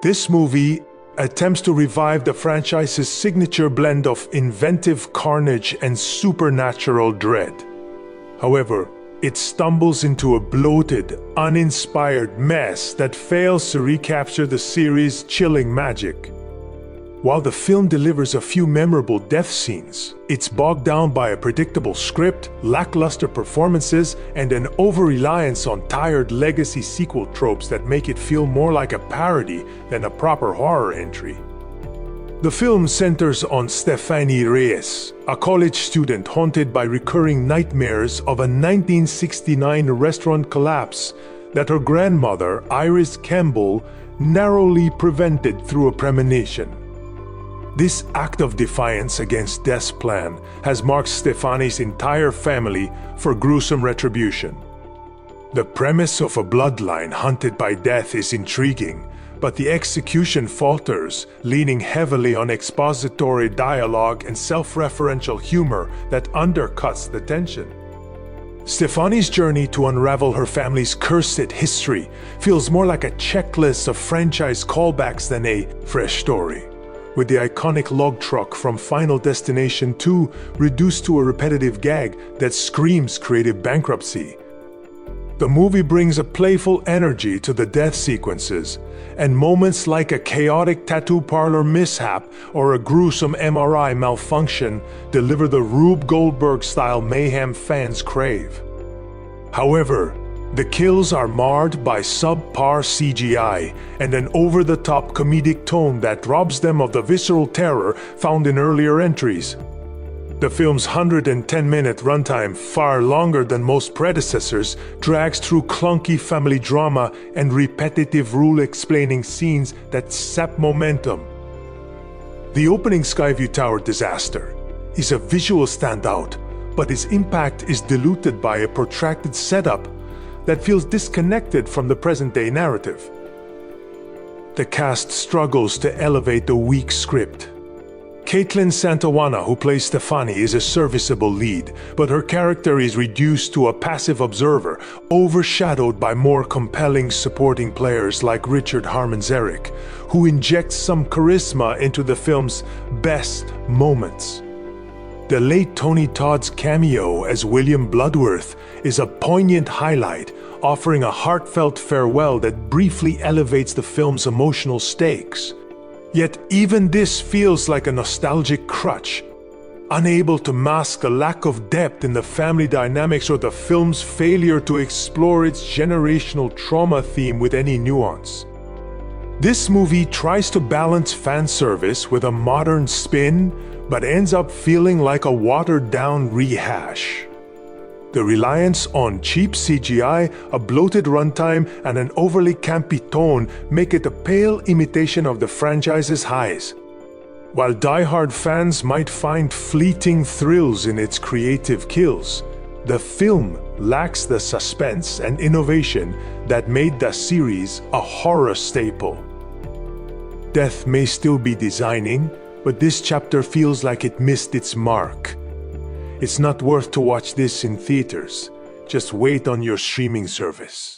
This movie attempts to revive the franchise's signature blend of inventive carnage and supernatural dread. However, it stumbles into a bloated, uninspired mess that fails to recapture the series' chilling magic. While the film delivers a few memorable death scenes, it's bogged down by a predictable script, lackluster performances, and an over-reliance on tired legacy sequel tropes that make it feel more like a parody than a proper horror entry. The film centers on Stephanie Reyes, a college student haunted by recurring nightmares of a 1969 restaurant collapse that her grandmother, Iris Campbell, narrowly prevented through a premonition. This act of defiance against death's plan has marked Stephanie's entire family for gruesome retribution. The premise of a bloodline hunted by death is intriguing, but the execution falters, leaning heavily on expository dialogue and self-referential humor that undercuts the tension. Stephanie's journey to unravel her family's cursed history feels more like a checklist of franchise callbacks than a fresh story, with the iconic log truck from Final Destination 2 reduced to a repetitive gag that screams creative bankruptcy. The movie brings a playful energy to the death sequences, and moments like a chaotic tattoo parlor mishap or a gruesome MRI malfunction deliver the Rube Goldberg-style mayhem fans crave. However, the kills are marred by subpar CGI and an over-the-top comedic tone that robs them of the visceral terror found in earlier entries. The film's 110-minute runtime, far longer than most predecessors, drags through clunky family drama and repetitive rule-explaining scenes that sap momentum. The opening Skyview Tower disaster is a visual standout, but its impact is diluted by a protracted setup that feels disconnected from the present-day narrative. The cast struggles to elevate the weak script. Kaitlyn Santawana, who plays Stephanie, is a serviceable lead, but her character is reduced to a passive observer, overshadowed by more compelling supporting players like Richard Harmon's Eric, who injects some charisma into the film's best moments. The late Tony Todd's cameo as William Bloodworth is a poignant highlight, offering a heartfelt farewell that briefly elevates the film's emotional stakes. Yet even this feels like a nostalgic crutch, unable to mask a lack of depth in the family dynamics or the film's failure to explore its generational trauma theme with any nuance. This movie tries to balance fan service with a modern spin, but ends up feeling like a watered-down rehash. The reliance on cheap CGI, a bloated runtime, and an overly campy tone make it a pale imitation of the franchise's highs. While die-hard fans might find fleeting thrills in its creative kills, the film lacks the suspense and innovation that made the series a horror staple. Death may still be designing, but this chapter feels like it missed its mark. It's not worth to watch this in theaters. Just wait on your streaming service.